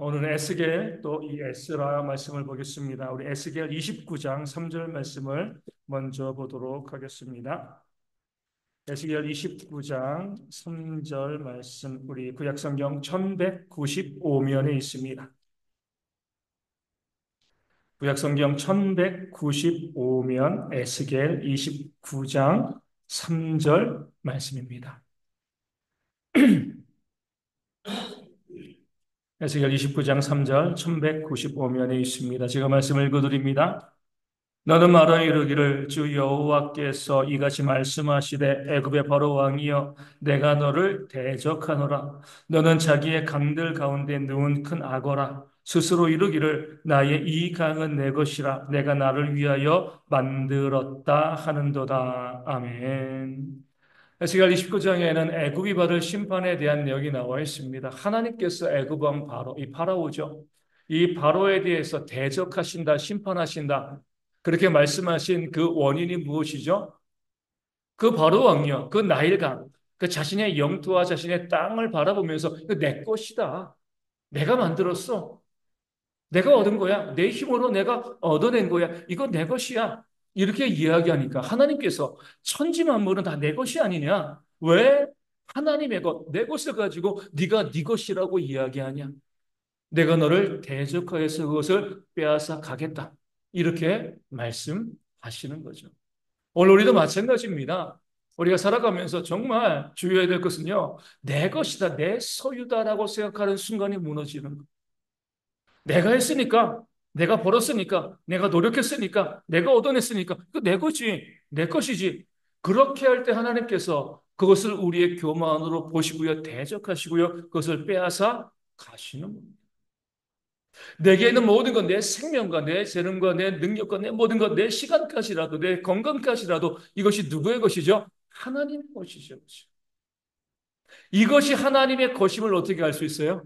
오늘은 에스겔 또 이 에스라 말씀을 보겠습니다. 우리 에스겔 29장 3절 말씀을 먼저 보도록 하겠습니다. 에스겔 29장 3절 말씀 우리 구약성경 1195면에 있습니다. 구약성경 1195면 에스겔 29장 3절 말씀입니다. 에스겔 29장 3절 1195면에 있습니다. 제가 말씀을 읽어드립니다. 너는 말하여 이르기를 주 여호와께서 이같이 말씀하시되 애굽의 바로 왕이여 내가 너를 대적하노라. 너는 자기의 강들 가운데 누운 큰 악어라. 스스로 이르기를 나의 이 강은 내 것이라 내가 나를 위하여 만들었다 하는도다. 아멘. 에스겔 29장에는 애굽이 받을 심판에 대한 내용이 나와 있습니다. 하나님께서 애굽 왕 바로, 이 파라오죠. 이 바로에 대해서 대적하신다, 심판하신다. 그렇게 말씀하신 그 원인이 무엇이죠? 그 바로 왕이요. 그 나일강, 그 자신의 영토와 자신의 땅을 바라보면서 이거 내 것이다. 내가 만들었어. 내가 얻은 거야. 내 힘으로 내가 얻어낸 거야. 이거 내 것이야. 이렇게 이야기하니까 하나님께서 천지 만물은 다 내 것이 아니냐? 왜 하나님의 것, 내 것을 가지고 네가 네 것이라고 이야기하냐? 내가 너를 대적하여서 그것을 빼앗아 가겠다. 이렇게 말씀하시는 거죠. 오늘 우리도 마찬가지입니다. 우리가 살아가면서 정말 주의해야 될 것은요. 내 것이다, 내 소유다라고 생각하는 순간이 무너지는 것. 내가 했으니까, 내가 벌었으니까, 내가 노력했으니까, 내가 얻어냈으니까, 그 내 거지, 내 것이지. 그렇게 할 때 하나님께서 그것을 우리의 교만으로 보시고요, 대적하시고요, 그것을 빼앗아 가시는 겁니다. 내게 있는 모든 것, 내 생명과 내 재능과 내 능력과 내 모든 것, 내 시간까지라도, 내 건강까지라도 이것이 누구의 것이죠? 하나님의 것이죠. 이것이 하나님의 것임을 어떻게 알 수 있어요?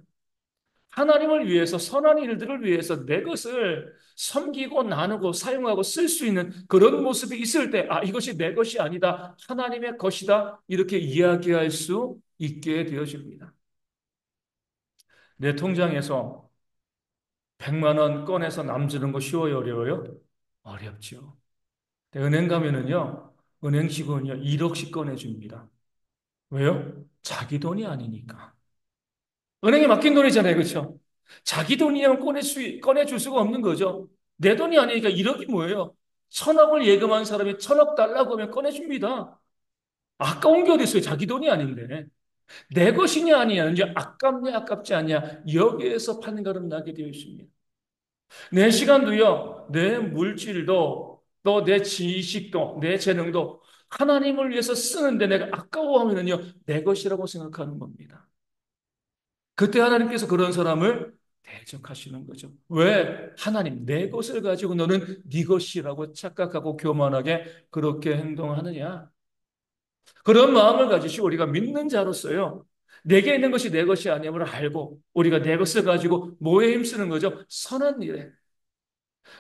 하나님을 위해서 선한 일들을 위해서 내 것을 섬기고 나누고 사용하고 쓸 수 있는 그런 모습이 있을 때, 아, 이것이 내 것이 아니다. 하나님의 것이다. 이렇게 이야기할 수 있게 되어집니다. 내 통장에서 100만 원 꺼내서 남주는 거 쉬워요, 어려워요? 어렵죠. 은행 가면은요, 은행 직원이요, 1억씩 꺼내줍니다. 왜요? 자기 돈이 아니니까. 은행에 맡긴 돈이잖아요. 그렇죠? 자기 돈이면 꺼내줄 수가 없는 거죠. 내 돈이 아니니까 1억이 뭐예요? 1,000억을 예금한 사람이 1,000억 달라고 하면 꺼내줍니다. 아까운 게 어디 있어요? 자기 돈이 아닌데. 내 것이냐 아니냐, 이제 아깝냐 아깝지 않냐, 여기에서 판가름 나게 되어 있습니다. 내 시간도요, 내 물질도, 또 내 지식도, 내 재능도 하나님을 위해서 쓰는데 내가 아까워하면은요, 내 것이라고 생각하는 겁니다. 그때 하나님께서 그런 사람을 대적하시는 거죠. 왜? 하나님, 내 것을 가지고 너는 네 것이라고 착각하고 교만하게 그렇게 행동하느냐? 그런 마음을 가지시고 우리가 믿는 자로서요. 내게 있는 것이 내 것이 아님을 알고 우리가 내 것을 가지고 뭐에 힘쓰는 거죠? 선한 일에.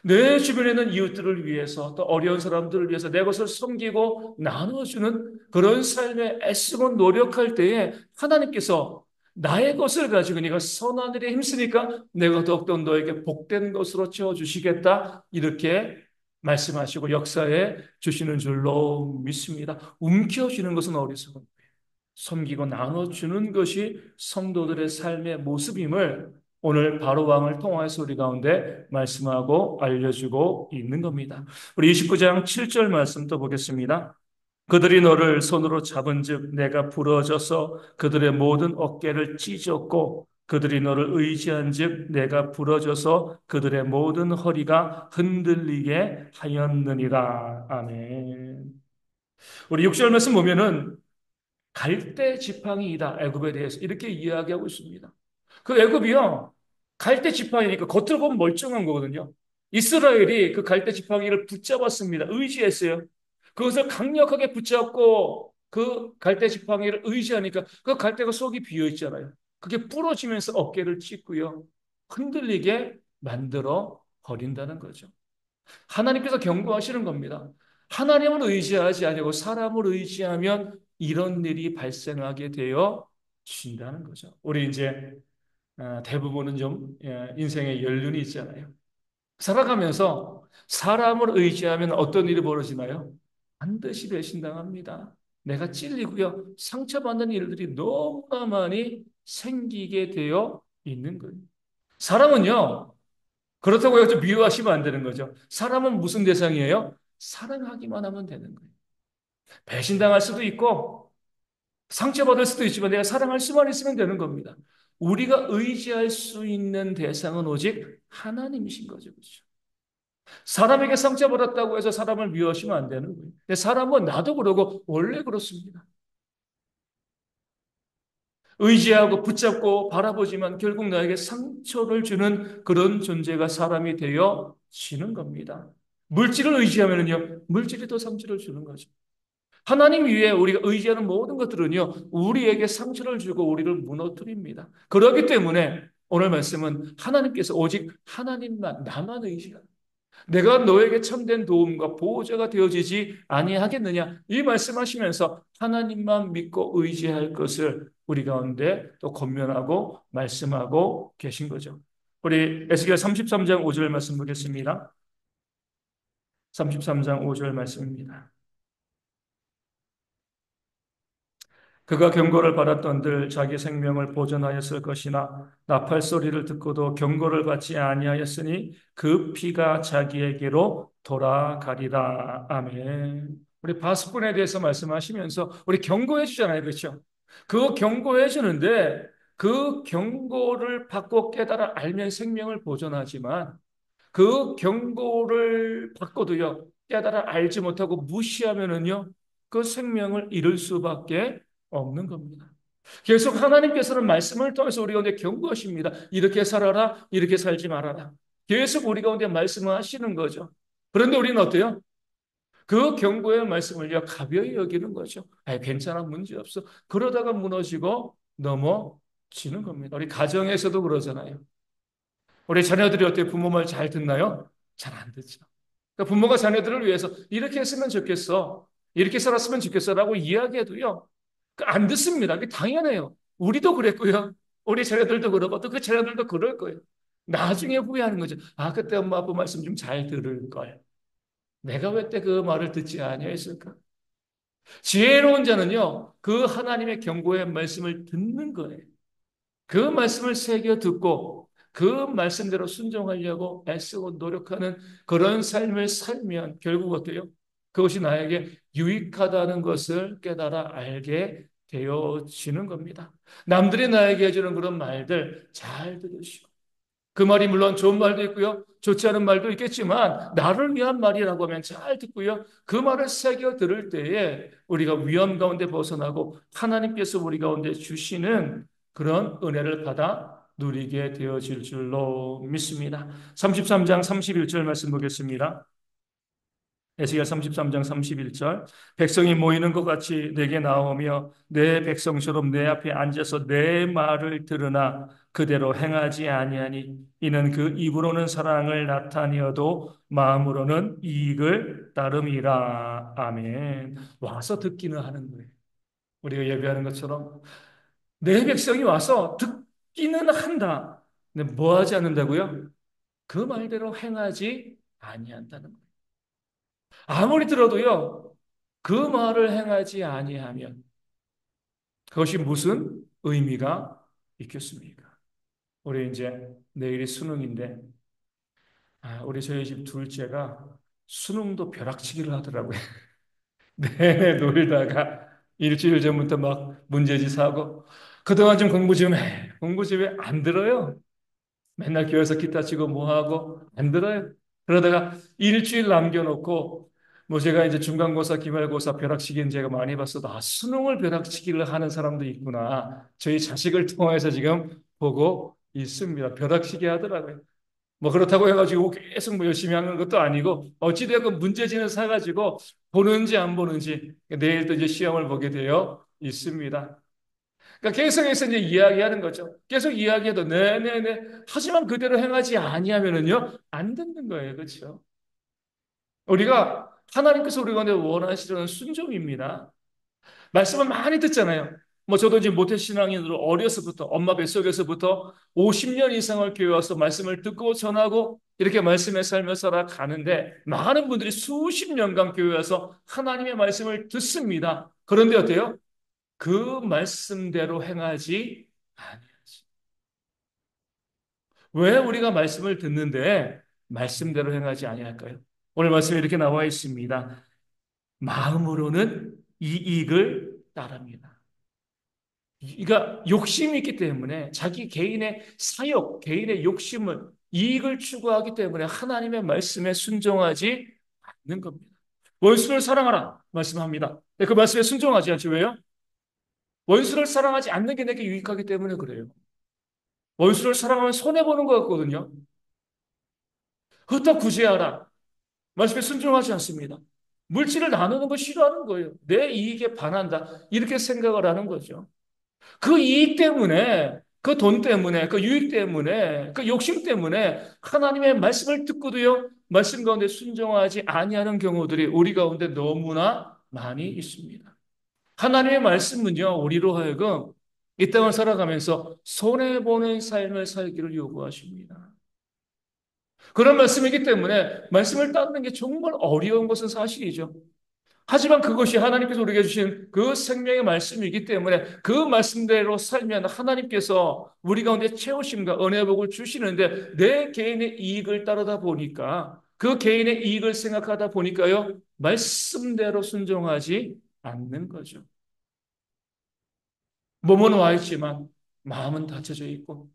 내 주변에 있는 이웃들을 위해서 또 어려운 사람들을 위해서 내 것을 섬기고 나눠주는 그런 삶에 애쓰고 노력할 때에 하나님께서 나의 것을 가지고 네가 선한 일에 힘쓰니까 내가 더욱더 너에게 복된 것으로 채워주시겠다 이렇게 말씀하시고 역사에 주시는 줄로 믿습니다. 움켜쥐는 것은 어리석은 섬기고 나눠주는 것이 성도들의 삶의 모습임을 오늘 바로 왕을 통하여서 우리 가운데 말씀하고 알려주고 있는 겁니다. 우리 29장 7절 말씀 또 보겠습니다. 그들이 너를 손으로 잡은즉 내가 부러져서 그들의 모든 어깨를 찢었고 그들이 너를 의지한즉 내가 부러져서 그들의 모든 허리가 흔들리게 하였느니라. 아멘. 우리 6절 말씀 보면은 갈대 지팡이이다. 애굽에 대해서 이렇게 이야기하고 있습니다. 그 애굽이요. 갈대 지팡이니까 겉으로 보면 멀쩡한 거거든요. 이스라엘이 그 갈대 지팡이를 붙잡았습니다. 의지했어요. 그것을 강력하게 붙잡고 그 갈대 지팡이를 의지하니까 그 갈대가 속이 비어 있잖아요. 그게 부러지면서 어깨를 찢고요. 흔들리게 만들어 버린다는 거죠. 하나님께서 경고하시는 겁니다. 하나님을 의지하지 아니고 사람을 의지하면 이런 일이 발생하게 되어 진다는 거죠. 우리 이제 대부분은 좀 인생의 연륜이 있잖아요. 살아가면서 사람을 의지하면 어떤 일이 벌어지나요? 반드시 배신당합니다. 내가 찔리고요. 상처받는 일들이 너무나 많이 생기게 되어 있는 거예요. 사람은요, 그렇다고 해서 미워하시면 안 되는 거죠. 사람은 무슨 대상이에요? 사랑하기만 하면 되는 거예요. 배신당할 수도 있고, 상처받을 수도 있지만 내가 사랑할 수만 있으면 되는 겁니다. 우리가 의지할 수 있는 대상은 오직 하나님이신 거죠. 그렇죠? 사람에게 상처받았다고 해서 사람을 미워하시면 안 되는 거예요. 근데 사람은 나도 그러고 원래 그렇습니다. 의지하고 붙잡고 바라보지만 결국 나에게 상처를 주는 그런 존재가 사람이 되어 지는 겁니다. 물질을 의지하면요, 물질이 더 상처를 주는 거죠. 하나님 위에 우리가 의지하는 모든 것들은요, 우리에게 상처를 주고 우리를 무너뜨립니다. 그렇기 때문에 오늘 말씀은 하나님께서 오직 하나님만, 나만 의지하라. 내가 너에게 참된 도움과 보호자가 되어지지 아니하겠느냐. 이 말씀하시면서 하나님만 믿고 의지할 것을 우리 가운데 또 권면하고 말씀하고 계신 거죠. 우리 에스겔 33장 5절 말씀 보겠습니다. 33장 5절 말씀입니다. 그가 경고를 받았던들 자기 생명을 보존하였을 것이나 나팔 소리를 듣고도 경고를 받지 아니하였으니 그 피가 자기에게로 돌아가리라. 아멘. 우리 바스폰에 대해서 말씀하시면서 우리 경고해 주잖아요. 그렇죠? 그 경고해 주는데 그 경고를 받고 깨달아 알면 생명을 보존하지만 그 경고를 받고도요, 깨달아 알지 못하고 무시하면은요, 그 생명을 잃을 수밖에 없는 겁니다. 계속 하나님께서는 말씀을 통해서 우리 가운데 경고하십니다. 이렇게 살아라, 이렇게 살지 말아라. 계속 우리 가운데 말씀을 하시는 거죠. 그런데 우리는 어때요? 그 경고의 말씀을요, 가벼이 여기는 거죠. 아, 괜찮아, 문제 없어. 그러다가 무너지고 넘어지는 겁니다. 우리 가정에서도 그러잖아요. 우리 자녀들이 어떻게 부모 말 잘 듣나요? 잘 안 듣죠. 그러니까 부모가 자녀들을 위해서 이렇게 했으면 좋겠어. 이렇게 살았으면 좋겠어라고 이야기해도요. 안 듣습니다. 그게 당연해요. 우리도 그랬고요. 우리 자녀들도 그러고 또 그 자녀들도 그럴 거예요. 나중에 후회하는 거죠. 아, 그때 엄마 아빠 말씀 좀 잘 들을 걸. 내가 왜 때 그 말을 듣지 아니했을까? 지혜로운 자는요. 그 하나님의 경고의 말씀을 듣는 거예요. 그 말씀을 새겨 듣고 그 말씀대로 순종하려고 애쓰고 노력하는 그런 삶을 살면 결국 어때요? 그것이 나에게 유익하다는 것을 깨달아 알게 되어지는 겁니다. 남들이 나에게 해주는 그런 말들 잘 들으시고 그 말이 물론 좋은 말도 있고요. 좋지 않은 말도 있겠지만 나를 위한 말이라고 하면 잘 듣고요. 그 말을 새겨 들을 때에 우리가 위험 가운데 벗어나고 하나님께서 우리 가운데 주시는 그런 은혜를 받아 누리게 되어질 줄로 믿습니다. 33장 31절 말씀 보겠습니다. 에스겔 33장 31절 백성이 모이는 것 같이 내게 나오며 내 백성처럼 내 앞에 앉아서 내 말을 들으나 그대로 행하지 아니하니 이는 그 입으로는 사랑을 나타내어도 마음으로는 이익을 따름이라. 아멘. 와서 듣기는 하는 거예요. 우리가 예배하는 것처럼 내 백성이 와서 듣기는 한다. 근데 뭐 하지 않는다고요? 그 말대로 행하지 아니한다는 거예요. 아무리 들어도요, 그 말을 행하지 아니하면 그것이 무슨 의미가 있겠습니까? 우리 이제 내일이 수능인데, 우리 저희 집 둘째가 수능도 벼락치기를 하더라고요. 내내 놀다가 일주일 전부터 막 문제지 사고, 그동안 좀 공부 좀 해. 공부 좀 해. 안 들어요. 맨날 교회에서 기타 치고 뭐 하고 안 들어요. 그러다가 일주일 남겨놓고 뭐 제가 이제 중간고사, 기말고사 벼락치기는 제가 많이 봤어도 수능을 벼락치기를 하는 사람도 있구나. 저희 자식을 통해서 지금 보고 있습니다. 벼락치기 하더라고요. 뭐 그렇다고 해가지고 계속 뭐 열심히 하는 것도 아니고 어찌되건 문제지는 사가지고 보는지 안 보는지 내일 또 이제 시험을 보게 되어 있습니다. 그러니까 계속해서 이제 이야기하는 거죠. 계속 이야기해도 네네네. 하지만 그대로 행하지 아니하면은요 안 듣는 거예요, 그렇죠? 우리가 하나님께서 우리 가운데 원하시는 순종입니다. 말씀을 많이 듣잖아요. 뭐 저도 이제 모태신앙인으로 어려서부터 엄마 뱃속에서부터 50년 이상을 교회 와서 말씀을 듣고 전하고 이렇게 말씀에 살며 살아가는데 많은 분들이 수십 년간 교회 와서 하나님의 말씀을 듣습니다. 그런데 어때요? 그 말씀대로 행하지 아니하지. 왜 우리가 말씀을 듣는데 말씀대로 행하지 아니할까요? 오늘 말씀에 이렇게 나와 있습니다. 마음으로는 이익을 따릅니다. 그러니까 욕심이 있기 때문에 자기 개인의 사욕, 개인의 욕심을 이익을 추구하기 때문에 하나님의 말씀에 순종하지 않는 겁니다. 원수를 사랑하라 말씀합니다. 그 말씀에 순종하지 않죠. 왜요? 원수를 사랑하지 않는 게 내게 유익하기 때문에 그래요. 원수를 사랑하면 손해보는 것 같거든요. 흩어 구제하라. 말씀에 순종하지 않습니다. 물질을 나누는 거 싫어하는 거예요. 내 이익에 반한다. 이렇게 생각을 하는 거죠. 그 이익 때문에, 그 돈 때문에, 그 유익 때문에, 그 욕심 때문에 하나님의 말씀을 듣고도요, 말씀 가운데 순종하지 아니하는 경우들이 우리 가운데 너무나 많이 있습니다. 하나님의 말씀은요, 우리로 하여금 이 땅을 살아가면서 손해보는 삶을 살기를 요구하십니다. 그런 말씀이기 때문에 말씀을 따르는 게 정말 어려운 것은 사실이죠. 하지만 그것이 하나님께서 우리에게 주신 그 생명의 말씀이기 때문에 그 말씀대로 살면 하나님께서 우리 가운데 채우심과 은혜의 복을 주시는데 내 개인의 이익을 따르다 보니까 그 개인의 이익을 생각하다 보니까요, 말씀대로 순종하지 않는 거죠. 몸은 와 있지만 마음은 닫혀져 있고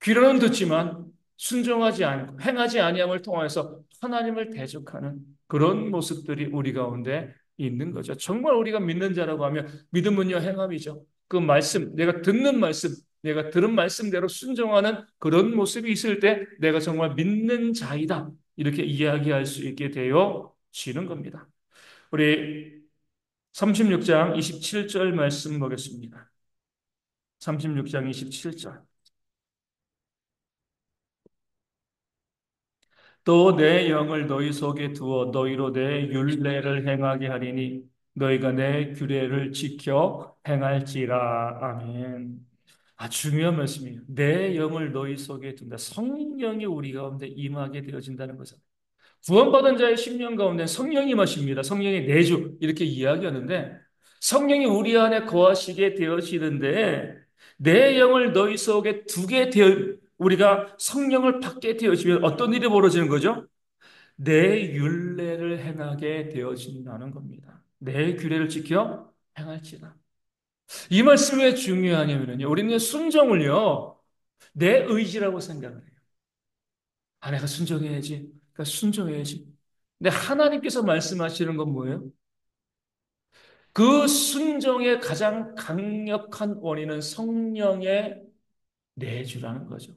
귀로는 듣지만 순종하지 않고 행하지 아니함을 통해서 하나님을 대적하는 그런 모습들이 우리 가운데 있는 거죠. 정말 우리가 믿는 자라고 하면 믿음은요 행함이죠. 그 말씀, 내가 듣는 말씀, 내가 들은 말씀대로 순종하는 그런 모습이 있을 때 내가 정말 믿는 자이다. 이렇게 이야기할 수 있게 되어지는 겁니다. 우리 36장 27절 말씀 보겠습니다. 36장 27절. 또 내 영을 너희 속에 두어 너희로 내 율례를 행하게 하리니 너희가 내 규례를 지켜 행할지라. 아멘. 아, 중요한 말씀이에요. 내 영을 너희 속에 둔다. 성령이 우리 가운데 임하게 되어진다는 것은 구원받은 자의 심령 가운데 성령이 임하십니다. 성령의 내주 이렇게 이야기하는데 성령이 우리 안에 거하시게 되어지는데 내 영을 너희 속에 두게 되어 우리가 성령을 받게 되어지면 어떤 일이 벌어지는 거죠? 내 율례를 행하게 되어진다는 겁니다. 내 규례를 지켜 행할지라. 이 말씀이 왜 중요하냐면요. 우리는 순종을요, 내 의지라고 생각을 해요. 아, 내가 순종해야지. 그러니까 순종해야지. 근데 하나님께서 말씀하시는 건 뭐예요? 그 순종의 가장 강력한 원인은 성령의 내주라는 거죠.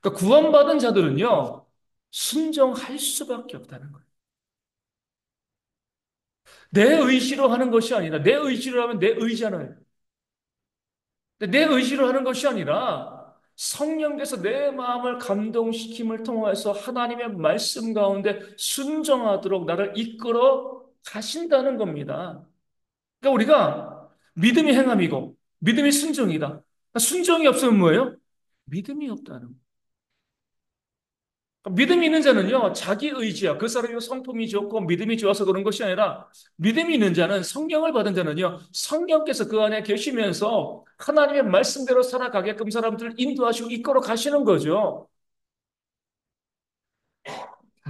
그러니까 구원받은 자들은요, 순종할 수밖에 없다는 거예요. 내 의지로 하는 것이 아니라, 내 의지로 하면 내 의잖아요. 내 의지로 하는 것이 아니라, 성령께서 내 마음을 감동시킴을 통해서 하나님의 말씀 가운데 순종하도록 나를 이끌어 가신다는 겁니다. 그러니까 우리가 믿음이 행함이고, 믿음이 순종이다. 그러니까 순종이 없으면 뭐예요? 믿음이 없다는 거예요. 믿음이 있는 자는요, 자기 의지야. 그 사람이 성품이 좋고 믿음이 좋아서 그런 것이 아니라, 믿음이 있는 자는 성령을 받은 자는요, 성령께서 그 안에 계시면서 하나님의 말씀대로 살아가게끔 사람들을 인도하시고 이끌어 가시는 거죠.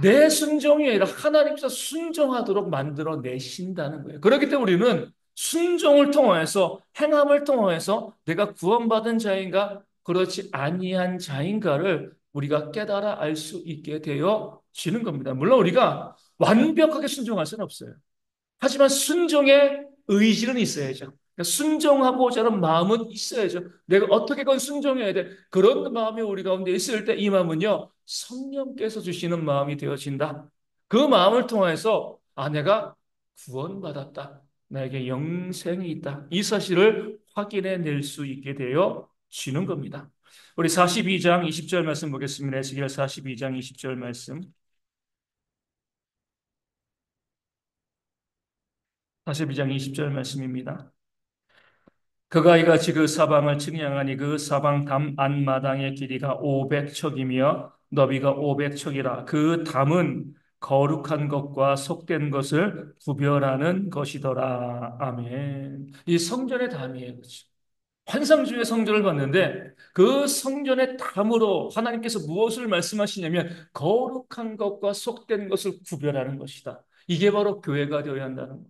내 순종이 아니라 하나님께서 순종하도록 만들어 내신다는 거예요. 그렇기 때문에 우리는 순종을 통해서 행함을 통해서 내가 구원받은 자인가 그렇지 아니한 자인가를 우리가 깨달아 알 수 있게 되어지는 겁니다. 물론 우리가 완벽하게 순종할 수는 없어요. 하지만 순종의 의지는 있어야죠. 그러니까 순종하고자 하는 마음은 있어야죠. 내가 어떻게건 순종해야 돼. 그런 마음이 우리 가운데 있을 때 이 마음은요, 성령께서 주시는 마음이 되어진다. 그 마음을 통해서 아, 내가 구원받았다. 나에게 영생이 있다. 이 사실을 확인해 낼 수 있게 되어지는 겁니다. 우리 42장 20절 말씀 보겠습니다. 에스겔 42장 20절 말씀. 42장 20절 말씀입니다. 그가 이같이 그 사방을 측량하니 그 사방 담 안마당의 길이가 500척이며 너비가 500척이라. 그 담은 거룩한 것과 속된 것을 구별하는 것이더라. 아멘. 이 성전의 담이에요. 그렇죠? 환상 중의 성전을 봤는데 그 성전의 담으로 하나님께서 무엇을 말씀하시냐면 거룩한 것과 속된 것을 구별하는 것이다. 이게 바로 교회가 되어야 한다는 거예요.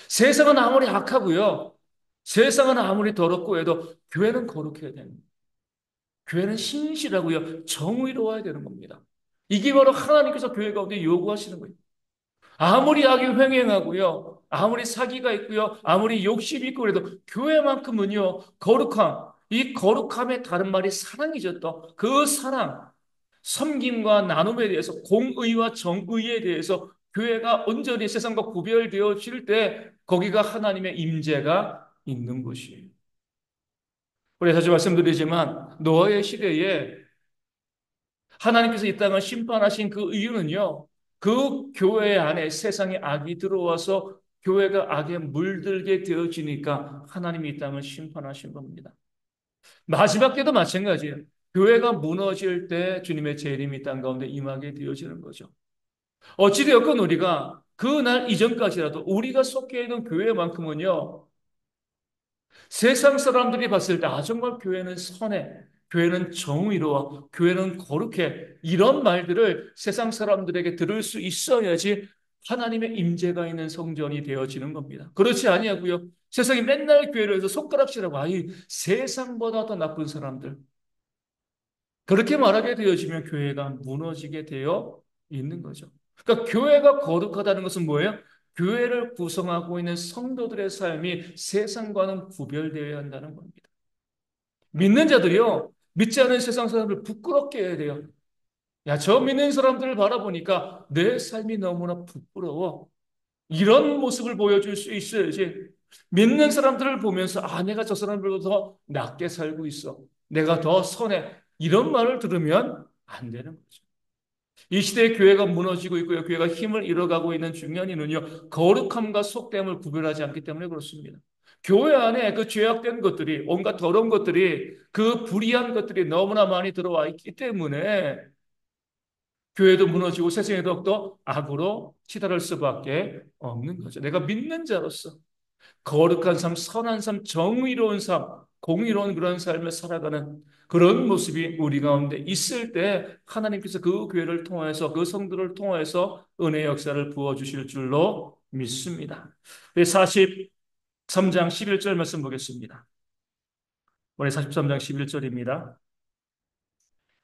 세상은 아무리 악하고요. 세상은 아무리 더럽고 해도 교회는 거룩해야 됩니다. 교회는 신실하고요. 정의로워야 되는 겁니다. 이게 바로 하나님께서 교회 가운데 요구하시는 거예요. 아무리 악이 횡행하고요. 아무리 사기가 있고요. 아무리 욕심이 있고 그래도 교회만큼은요. 거룩함. 이 거룩함의 다른 말이 사랑이죠. 또 그 사랑, 섬김과 나눔에 대해서 공의와 정의에 대해서 교회가 온전히 세상과 구별되어질 때 거기가 하나님의 임재가 있는 곳이에요. 우리 자주 말씀드리지만 노아의 시대에 하나님께서 이 땅을 심판하신 그 이유는요. 그 교회 안에 세상에 악이 들어와서 교회가 악에 물들게 되어지니까 하나님이 이 땅을 심판하신 겁니다. 마지막 때도 마찬가지예요. 교회가 무너질 때 주님의 재림이 이 땅 가운데 임하게 되어지는 거죠. 어찌되었건 우리가 그날 이전까지라도 우리가 속해 있는 교회만큼은요. 세상 사람들이 봤을 때, 아, 정말 교회는 선해, 교회는 정의로워, 교회는 거룩해. 이런 말들을 세상 사람들에게 들을 수 있어야지 하나님의 임재가 있는 성전이 되어지는 겁니다. 그렇지 아니하고요. 세상이 맨날 교회를 해서 손가락질하고, 아, 이 세상보다 더 나쁜 사람들. 그렇게 말하게 되어지면 교회가 무너지게 되어 있는 거죠. 그러니까 교회가 거룩하다는 것은 뭐예요? 교회를 구성하고 있는 성도들의 삶이 세상과는 구별되어야 한다는 겁니다. 믿는 자들이요, 믿지 않은 세상 사람을 부끄럽게 해야 돼요. 야, 저 믿는 사람들을 바라보니까 내 삶이 너무나 부끄러워. 이런 모습을 보여줄 수 있어야지. 믿는 사람들을 보면서, 아, 내가 저 사람들보다 더 낫게 살고 있어. 내가 더 선해. 이런 말을 들으면 안 되는 거죠. 이 시대의 교회가 무너지고 있고요. 교회가 힘을 잃어가고 있는 중요한 이유는요. 거룩함과 속됨을 구별하지 않기 때문에 그렇습니다. 교회 안에 그 죄악된 것들이, 온갖 더러운 것들이, 그 불의한 것들이 너무나 많이 들어와 있기 때문에 교회도 무너지고 세상이 더욱더 악으로 치달을 수밖에 없는 거죠. 내가 믿는 자로서 거룩한 삶, 선한 삶, 정의로운 삶, 공의로운 그런 삶을 살아가는 그런 모습이 우리 가운데 있을 때 하나님께서 그 교회를 통해서 그 성도를 통해서 은혜의 역사를 부어주실 줄로 믿습니다. 43장 11절 말씀 보겠습니다. 우리 43장 11절입니다.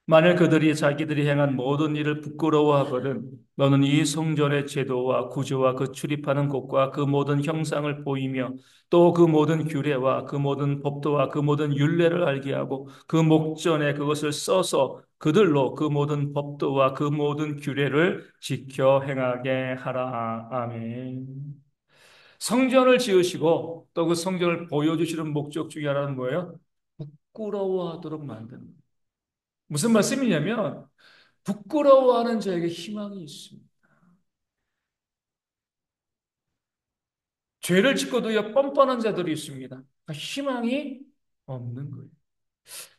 만일 그들이 자기들이 행한 모든 일을 부끄러워하거든 너는 이 성전의 제도와 구조와 그 출입하는 곳과 그 모든 형상을 보이며 또 그 모든 규례와 그 모든 법도와 그 모든 율례를 알게 하고 그 목전에 그것을 써서 그들로 그 모든 법도와 그 모든 규례를 지켜 행하게 하라. 아멘. 성전을 지으시고 또 그 성전을 보여주시는 목적 중에 하나는 뭐예요? 부끄러워하도록 만드는 거예요. 무슨 말씀이냐면 부끄러워하는 자에게 희망이 있습니다. 죄를 짓고도 뻔뻔한 자들이 있습니다. 그러니까 희망이 없는 거예요.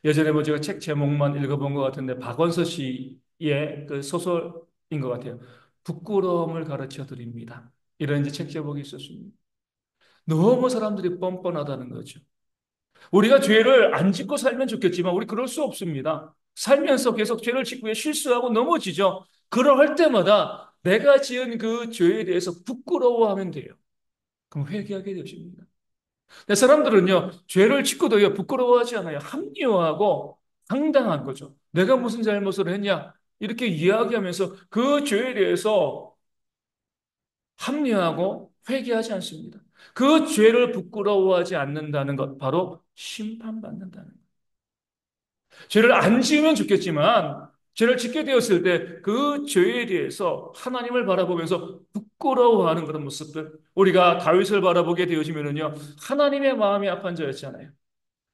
예전에 뭐 제가 책 제목만 읽어본 것 같은데 박원서 씨의 그 소설인 것 같아요. 부끄러움을 가르쳐 드립니다. 이런 이제 책 제목이 있었습니다. 너무 사람들이 뻔뻔하다는 거죠. 우리가 죄를 안 짓고 살면 좋겠지만 우리 그럴 수 없습니다. 살면서 계속 죄를 짓고 실수하고 넘어지죠. 그럴 때마다 내가 지은 그 죄에 대해서 부끄러워하면 돼요. 그럼 회개하게 되십니다. 근데 사람들은요, 죄를 짓고도요, 부끄러워하지 않아요. 합리화하고 황당한 거죠. 내가 무슨 잘못을 했냐? 이렇게 이야기하면서 그 죄에 대해서 합리화하고 회개하지 않습니다. 그 죄를 부끄러워하지 않는다는 것, 바로 심판받는다는 것. 죄를 안 지으면 좋겠지만 죄를 짓게 되었을 때 그 죄에 대해서 하나님을 바라보면서 부끄러워하는 그런 모습들 우리가 다윗을 바라보게 되어지면은요 하나님의 마음이 아픈 자였잖아요.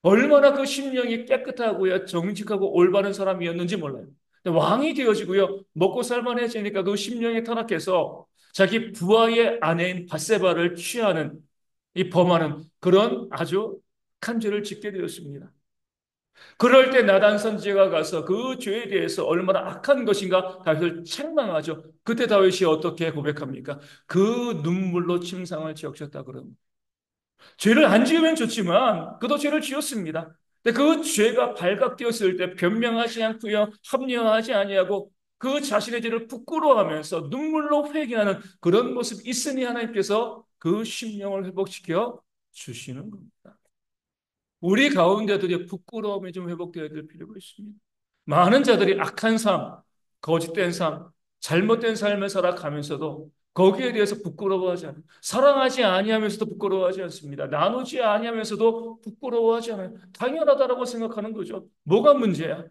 얼마나 그 심령이 깨끗하고요 정직하고 올바른 사람이었는지 몰라요. 근데 왕이 되어지고요 먹고 살만해지니까 그 심령이 타락해서 자기 부하의 아내인 밧세바를 취하는 이 범하는 그런 아주 큰 죄를 짓게 되었습니다. 그럴 때 나단 선지자가 가서 그 죄에 대해서 얼마나 악한 것인가 다윗을 책망하죠. 그때 다윗이 어떻게 고백합니까? 그 눈물로 침상을 지었다 그럽니다. 죄를 안 지으면 좋지만 그도 죄를 지었습니다. 근데 그 죄가 발각되었을 때 변명하지 않고요, 합리화하지 아니하고 그 자신의 죄를 부끄러워하면서 눈물로 회개하는 그런 모습이 있으니 하나님께서 그 심령을 회복시켜 주시는 겁니다. 우리 가운데도 이제 부끄러움이 좀 회복되어야 될 필요가 있습니다. 많은 자들이 악한 삶, 거짓된 삶, 잘못된 삶을 살아가면서도 거기에 대해서 부끄러워하지 않아요. 사랑하지 아니하면서도 부끄러워하지 않습니다. 나누지 아니하면서도 부끄러워하지 않아요. 당연하다라고 생각하는 거죠. 뭐가 문제야?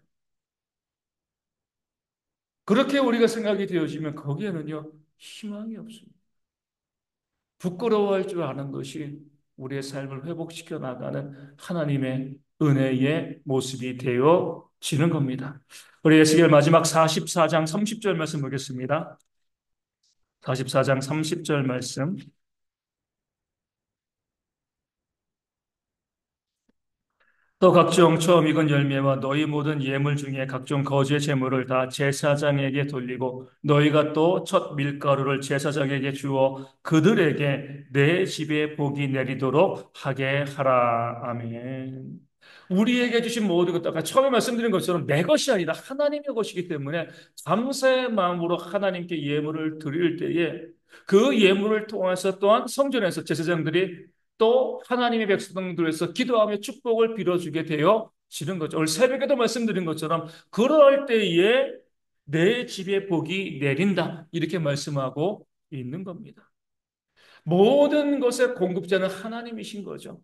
그렇게 우리가 생각이 되어지면 거기에는요, 희망이 없습니다. 부끄러워할 줄 아는 것이 우리의 삶을 회복시켜 나가는 하나님의 은혜의 모습이 되어지는 겁니다. 우리 에스겔 마지막 44장 30절 말씀 보겠습니다. 44장 30절 말씀. 또 각종 처음 익은 열매와 너희 모든 예물 중에 각종 거주의 제물을 다 제사장에게 돌리고 너희가 또 첫 밀가루를 제사장에게 주어 그들에게 내 집에 복이 내리도록 하게 하라. 아멘. 우리에게 주신 모든 것, 아까 처음에 말씀드린 것처럼 내 것이 아니라 하나님의 것이기 때문에 감사의 마음으로 하나님께 예물을 드릴 때에 그 예물을 통해서 또한 성전에서 제사장들이 또 하나님의 백성들에서 기도하며 축복을 빌어주게 되어 지는 거죠. 오늘 새벽에도 말씀드린 것처럼 그럴 때에 내 집에 복이 내린다. 이렇게 말씀하고 있는 겁니다. 모든 것의 공급자는 하나님이신 거죠.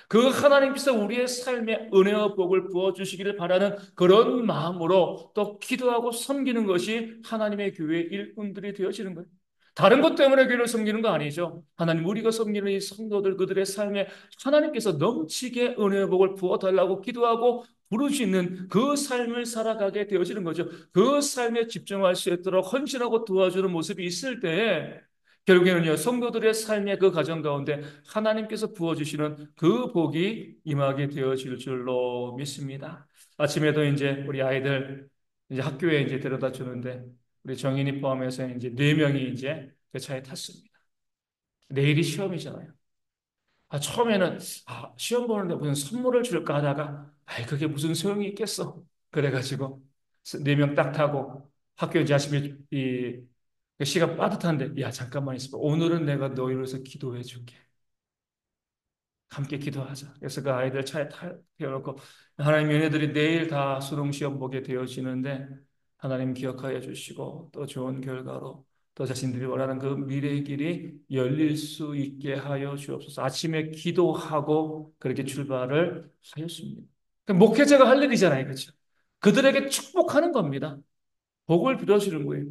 그 하나님께서 우리의 삶에 은혜와 복을 부어주시기를 바라는 그런 마음으로 또 기도하고 섬기는 것이 하나님의 교회의 일꾼들이 되어지는 거예요. 다른 것 때문에 교회를 섬기는 거 아니죠. 하나님 우리가 섬기는 이 성도들 그들의 삶에 하나님께서 넘치게 은혜와 복을 부어달라고 기도하고 부르시는 그 삶을 살아가게 되어지는 거죠. 그 삶에 집중할 수 있도록 헌신하고 도와주는 모습이 있을 때에 결국에는요, 성도들의 삶의 그 가정 가운데 하나님께서 부어주시는 그 복이 임하게 되어질 줄로 믿습니다. 아침에도 이제 우리 아이들 이제 학교에 이제 데려다 주는데 우리 정인이 포함해서 이제 네 명이 이제 그 차에 탔습니다. 내일이 시험이잖아요. 처음에는 시험 보는데 무슨 선물을 줄까 하다가 그게 무슨 소용이 있겠어. 그래가지고 네 명 딱 타고 학교 이제 아침에 그 시간 빠듯한데, 야, 잠깐만 있어봐. 오늘은 내가 너희를 위해서 기도해 줄게. 함께 기도하자. 그래서 그 아이들 차에 태워놓고, 하나님 얘네들이 내일 다 수능 시험 보게 되어지는데, 하나님 기억하여 주시고, 또 좋은 결과로, 또 자신들이 원하는 그 미래의 길이 열릴 수 있게 하여 주옵소서. 아침에 기도하고 그렇게 출발을 하였습니다. 목회자가 할 일이잖아요. 그렇죠? 그들에게 축복하는 겁니다. 복을 빌어주는 거예요.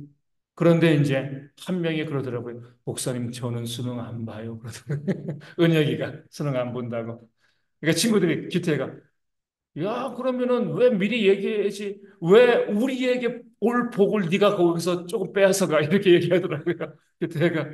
그런데 이제 한 명이 그러더라고요. 목사님, 저는 수능 안 봐요. 그러더라고요. 은혁이가 수능 안 본다고. 그러니까 친구들이 기태가 야, 그러면은 왜 미리 얘기해야지? 왜 우리에게 올 복을 네가 거기서 조금 빼앗아가? 이렇게 얘기하더라고요. 기태가.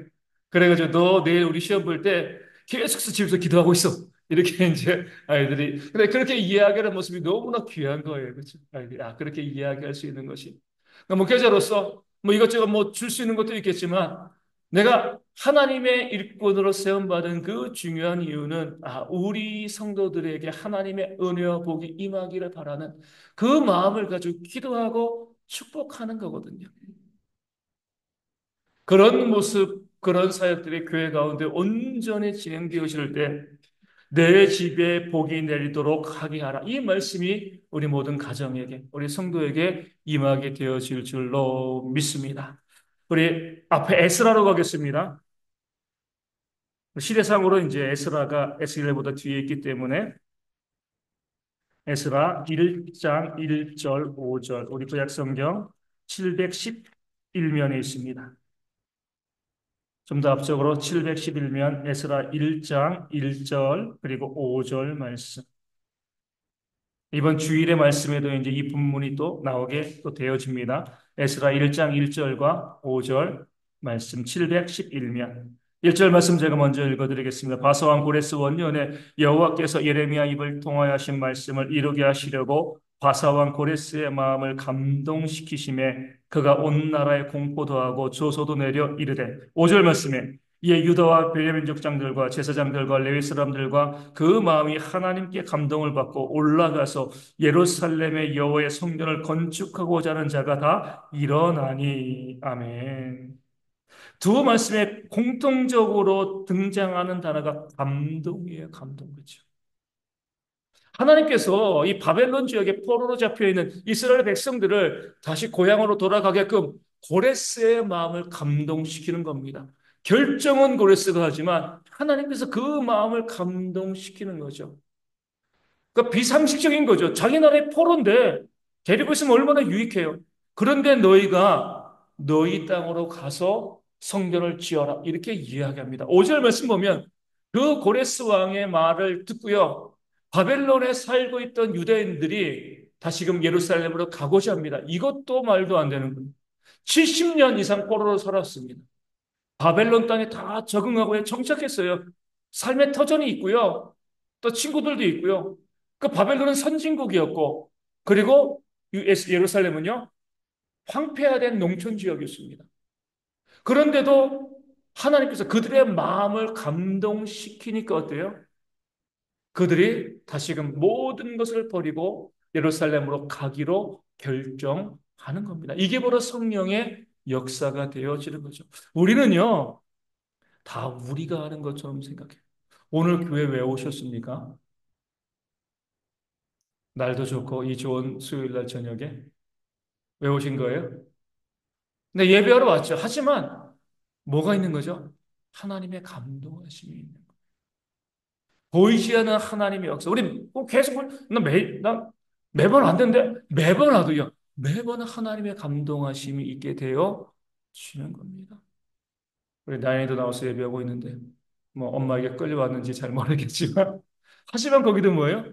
그래가지고 너 내일 우리 시험 볼 때 계속해서 집에서 기도하고 있어. 이렇게 이제 아이들이. 근데 그렇게 이야기하는 모습이 너무나 귀한 거예요. 그렇죠? 아이들이. 그렇게 이야기할 수 있는 것이. 그러니까 목회자로서 뭐 이것저것 뭐 줄 수 있는 것도 있겠지만 내가 하나님의 일꾼으로 세움받은 그 중요한 이유는 우리 성도들에게 하나님의 은혜와 복이 임하기를 바라는 그 마음을 가지고 기도하고 축복하는 거거든요. 그런 모습, 그런 사역들이 교회 가운데 온전히 진행되어질 때 내 집에 복이 내리도록 하게 하라. 이 말씀이 우리 모든 가정에게, 우리 성도에게 임하게 되어질 줄로 믿습니다. 우리 앞에 에스라로 가겠습니다. 시대상으로 이제 에스라가 에스겔보다 뒤에 있기 때문에 에스라 1장 1절 5절 우리 구약 성경 711면에 있습니다. 좀 더 앞쪽으로 711면 에스라 1장 1절 그리고 5절 말씀. 이번 주일의 말씀에도 이제 이 본문이 또 나오게 또 되어집니다. 에스라 1장 1절과 5절 말씀 711면. 1절 말씀 제가 먼저 읽어드리겠습니다. 바사왕 고레스 원년에 여호와께서 예레미야 입을 통하여 하신 말씀을 이루게 하시려고 바사왕 고레스의 마음을 감동시키심에 그가 온 나라에 공포도 하고 조소도 내려 이르되 5절 말씀에 이에 유다와 베냐민 족장들과 제사장들과 레위 사람들과 그 마음이 하나님께 감동을 받고 올라가서 예루살렘의 여호와의 성전을 건축하고자 하는 자가 다 일어나니 아멘. 두 말씀에 공통적으로 등장하는 단어가 감동이에요. 감동. 그죠? 하나님께서 이 바벨론 지역에 포로로 잡혀 있는 이스라엘 백성들을 다시 고향으로 돌아가게끔 고레스의 마음을 감동시키는 겁니다. 결정은 고레스가 하지만 하나님께서 그 마음을 감동시키는 거죠. 그러니까 비상식적인 거죠. 자기 나라의 포로인데 데리고 있으면 얼마나 유익해요. 그런데 너희가 너희 땅으로 가서 성전을 지어라. 이렇게 이야기합니다. 5절 말씀 보면 그 고레스 왕의 말을 듣고요. 바벨론에 살고 있던 유대인들이 다시금 예루살렘으로 가고자 합니다. 이것도 말도 안 되는 거예요. 70년 이상 포로로 살았습니다. 바벨론 땅에 다 적응하고 정착했어요. 삶의 터전이 있고요. 또 친구들도 있고요. 그 바벨론은 선진국이었고, 그리고 예루살렘은요, 황폐화된 농촌 지역이었습니다. 그런데도 하나님께서 그들의 마음을 감동시키니까 어때요? 그들이 다시금 모든 것을 버리고 예루살렘으로 가기로 결정하는 겁니다. 이게 바로 성령의 역사가 되어지는 거죠. 우리는요, 다 우리가 하는 것처럼 생각해요. 오늘 교회 왜 오셨습니까? 날도 좋고 이 좋은 수요일 날 저녁에 왜 오신 거예요? 네, 예배하러 왔죠. 하지만 뭐가 있는 거죠? 하나님의 감동하심이 있는 거예요. 보이지 않는 하나님의 역사. 우리 뭐 계속 나 매번 왔는데 매번 와도요. 매번 하나님의 감동하심이 있게 되어 지는 겁니다. 우리 나연이도 나와서 예배하고 있는데 뭐 엄마에게 끌려왔는지 잘 모르겠지만 하지만 거기도 뭐예요?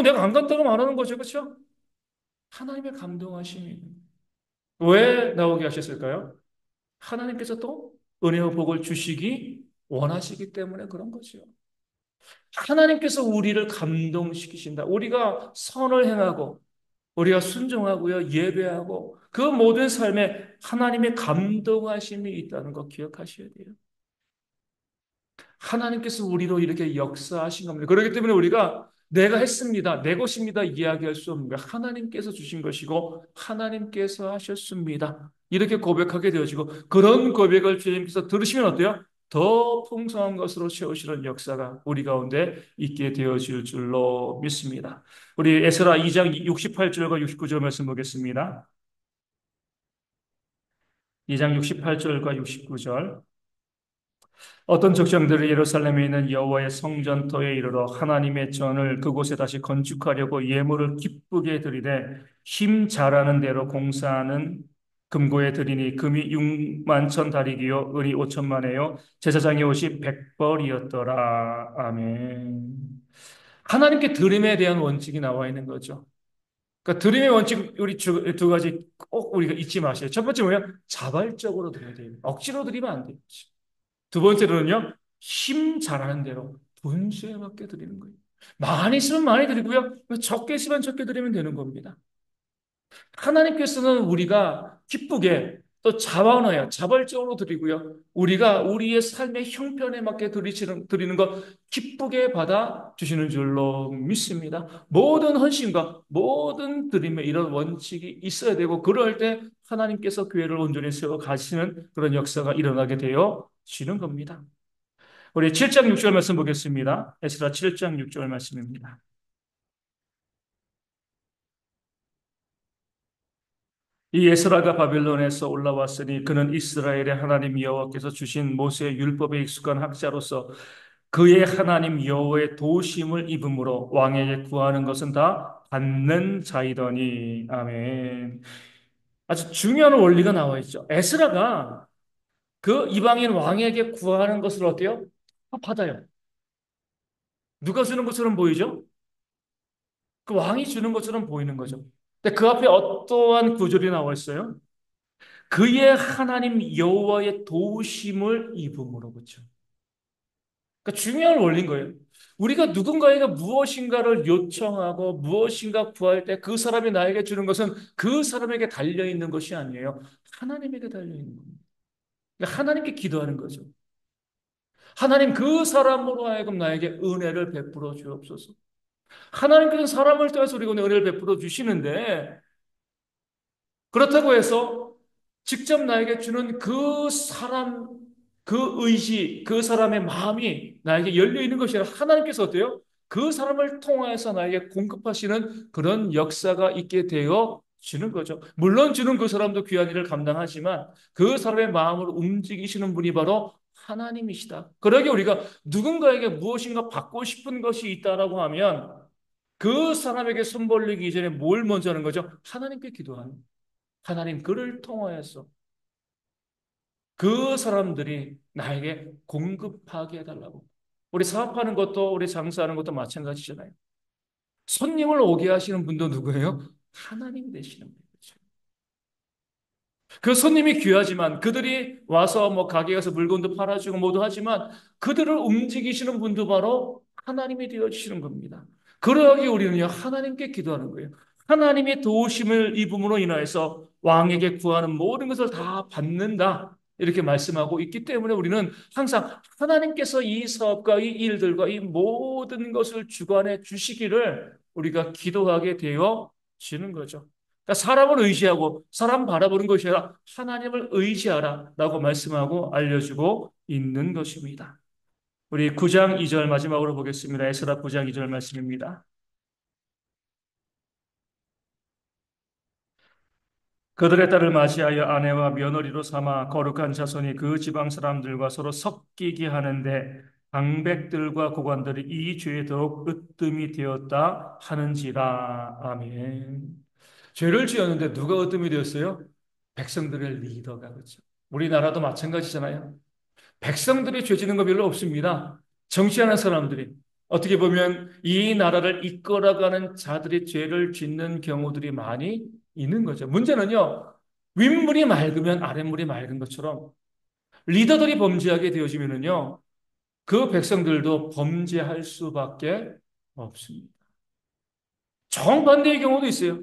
내가 안 간다고 말하는 거죠. 그렇죠? 하나님의 감동하심이 왜 나오게 하셨을까요? 하나님께서 또 은혜와 복을 주시기 원하시기 때문에 그런 거죠. 하나님께서 우리를 감동시키신다. 우리가 선을 행하고 우리가 순종하고요, 예배하고 그 모든 삶에 하나님의 감동하심이 있다는 거 기억하셔야 돼요. 하나님께서 우리로 이렇게 역사하신 겁니다. 그렇기 때문에 우리가 내가 했습니다, 내 것입니다 이야기할 수 없는 거예요. 하나님께서 주신 것이고 하나님께서 하셨습니다. 이렇게 고백하게 되어지고 그런 고백을 주님께서 들으시면 어때요? 더 풍성한 것으로 채우시는 역사가 우리 가운데 있게 되어질 줄로 믿습니다. 우리 에스라 2장 68절과 69절 말씀 보겠습니다. 2장 68절과 69절 어떤 족장들이 예루살렘에 있는 여호와의 성전터에 이르러 하나님의 전을 그곳에 다시 건축하려고 예물을 기쁘게 드리되 힘 잘하는 대로 공사하는 금고에 드리니 금이 6만 천 다리기요 은이 5천만에요 제사장의 옷이 100벌이었더라. 아멘. 하나님께 드림에 대한 원칙이 나와 있는 거죠. 그러니까 드림의 원칙 우리 두 가지 꼭 우리가 잊지 마세요. 첫 번째 뭐야? 자발적으로 드려야 돼요. 억지로 드리면 안 돼요. 두 번째로는요, 힘 잘하는 대로 분수에 맞게 드리는 거예요. 많이 있으면 많이 드리고요, 적게 있으면 적게 드리면 되는 겁니다. 하나님께서는 우리가 기쁘게 또 자원하여 자발적으로 드리고요, 우리가 우리의 삶의 형편에 맞게 드리는 것 기쁘게 받아 주시는 줄로 믿습니다. 모든 헌신과 모든 드림에 이런 원칙이 있어야 되고, 그럴 때 하나님께서 교회를 온전히 세워 가시는 그런 역사가 일어나게 되어 지는 겁니다. 우리 7장 6절 말씀 보겠습니다. 에스라 7장 6절 말씀입니다. 이 에스라가 바빌론에서 올라왔으니 그는 이스라엘의 하나님 여호와께서 주신 모세의 율법에 익숙한 학자로서 그의 하나님 여호와의 도심을 입음으로 왕에게 구하는 것은 다 받는 자이더니. 아멘. 아주 중요한 원리가 나와 있죠. 에스라가 그 이방인 왕에게 구하는 것을 어때요? 다 받아요. 누가 주는 것처럼 보이죠? 그 왕이 주는 것처럼 보이는 거죠. 근데 그 앞에 어떠한 구절이 나와 있어요? 그의 하나님 여호와의 도우심을 입음으로. 그렇죠. 그러니까 중요한 원리인 거예요. 우리가 누군가에게 무엇인가를 요청하고 무엇인가 구할 때 그 사람이 나에게 주는 것은 그 사람에게 달려 있는 것이 아니에요. 하나님에게 달려 있는 겁니다. 그러니까 하나님께 기도하는 거죠. 하나님 그 사람으로 하여금 나에게 은혜를 베풀어 주옵소서. 하나님께서는 사람을 통해서 우리가 은혜를 베풀어 주시는데 그렇다고 해서 직접 나에게 주는 그 사람, 그 의지, 그 사람의 마음이 나에게 열려 있는 것이 아니라 하나님께서 어때요? 그 사람을 통하여서 나에게 공급하시는 그런 역사가 있게 되어 주는 거죠. 물론 주는 그 사람도 귀한 일을 감당하지만 그 사람의 마음을 움직이시는 분이 바로 하나님이시다. 그러게 우리가 누군가에게 무엇인가 받고 싶은 것이 있다라고 하면 그 사람에게 손 벌리기 이전에 뭘 먼저 하는 거죠? 하나님께 기도하는. 하나님 그를 통하여서 그 사람들이 나에게 공급하게 해달라고. 우리 사업하는 것도 우리 장사하는 것도 마찬가지잖아요. 손님을 오게 하시는 분도 누구예요? 하나님 되시는 분이죠. 그 손님이 귀하지만 그들이 와서 뭐 가게 가서 물건도 팔아주고 뭐도 하지만 그들을 움직이시는 분도 바로 하나님이 되어주시는 겁니다. 그러하기 우리는요 하나님께 기도하는 거예요. 하나님의 도우심을 입음으로 인하여서 왕에게 구하는 모든 것을 다 받는다. 이렇게 말씀하고 있기 때문에 우리는 항상 하나님께서 이 사업과 이 일들과 이 모든 것을 주관해 주시기를 우리가 기도하게 되어 지는 거죠. 그러니까 사람을 의지하고 사람 바라보는 것이 아니라 하나님을 의지하라 라고 말씀하고 알려주고 있는 것입니다. 우리 9장 2절 마지막으로 보겠습니다. 에스라 9장 2절 말씀입니다. 그들의 딸을 맞이하여 아내와 며느리로 삼아 거룩한 자손이 그 지방 사람들과 서로 섞이게 하는데 방백들과 고관들이 이 죄에 더욱 으뜸이 되었다 하는지라. 아멘. 죄를 지었는데 누가 으뜸이 되었어요? 백성들의 리더가 그렇죠. 우리나라도 마찬가지잖아요. 백성들이 죄 지는 거 별로 없습니다. 정치하는 사람들이 어떻게 보면 이 나라를 이끌어가는 자들이 죄를 짓는 경우들이 많이 있는 거죠. 문제는요. 윗물이 맑으면 아랫물이 맑은 것처럼 리더들이 범죄하게 되어지면은요. 그 백성들도 범죄할 수밖에 없습니다. 정반대의 경우도 있어요.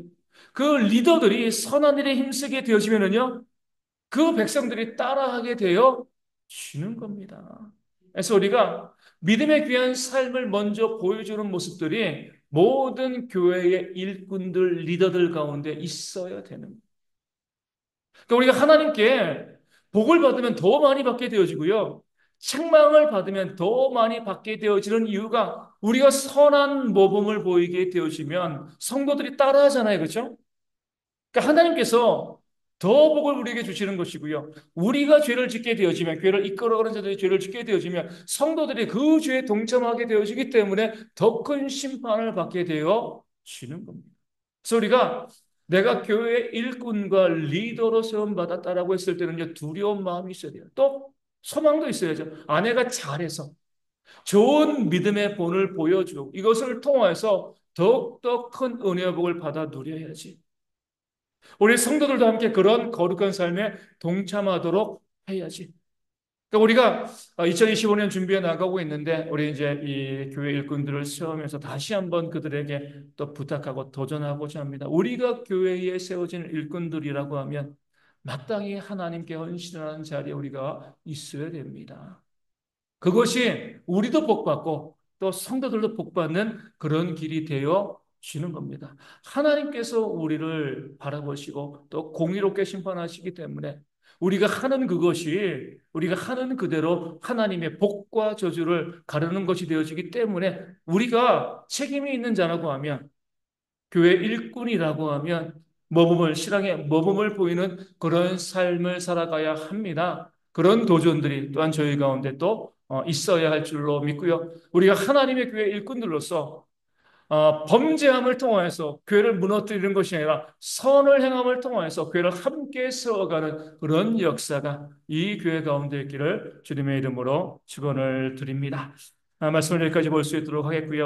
그 리더들이 선한 일에 힘쓰게 되어지면은요. 그 백성들이 따라하게 되어 지는 겁니다. 그래서 우리가 믿음의 귀한 삶을 먼저 보여주는 모습들이 모든 교회의 일꾼들, 리더들 가운데 있어야 되는 거예요. 그러니까 우리가 하나님께 복을 받으면 더 많이 받게 되어지고요. 책망을 받으면 더 많이 받게 되어지는 이유가 우리가 선한 모범을 보이게 되어지면 성도들이 따라하잖아요. 그렇죠? 그러니까 하나님께서 더 복을 우리에게 주시는 것이고요. 우리가 죄를 짓게 되어지면, 교회를 이끌어가는 자들이 죄를 짓게 되어지면, 성도들이 그 죄에 동참하게 되어지기 때문에 더 큰 심판을 받게 되어지는 겁니다. 그래서 우리가 내가 교회의 일꾼과 리더로 세움받았다라고 했을 때는 두려운 마음이 있어야 돼요. 또 소망도 있어야죠. 아내가 잘해서 좋은 믿음의 본을 보여주고 이것을 통해서 더욱더 큰 은혜의 복을 받아 누려야지. 우리 성도들도 함께 그런 거룩한 삶에 동참하도록 해야지. 그러니까 우리가 2025년 준비해 나가고 있는데 우리 이제 이 교회 일꾼들을 세우면서 다시 한번 그들에게 또 부탁하고 도전하고자 합니다. 우리가 교회에 세워진 일꾼들이라고 하면 마땅히 하나님께 헌신하는 자리에 우리가 있어야 됩니다. 그것이 우리도 복받고 또 성도들도 복받는 그런 길이 되어 주는 겁니다. 하나님께서 우리를 바라보시고 또 공의롭게 심판하시기 때문에 우리가 하는 그것이 우리가 하는 그대로 하나님의 복과 저주를 가르는 것이 되어지기 때문에 우리가 책임이 있는 자라고 하면 교회 일꾼이라고 하면 모범을 신앙의 모범을 보이는 그런 삶을 살아가야 합니다. 그런 도전들이 또한 저희 가운데 또 있어야 할 줄로 믿고요. 우리가 하나님의 교회 일꾼들로서 범죄함을 통하여서 교회를 무너뜨리는 것이 아니라 선을 행함을 통하여서 교회를 함께 세워가는 그런 역사가 이 교회 가운데 있기를 주님의 이름으로 축원을 드립니다. 말씀을 여기까지 볼 수 있도록 하겠고요.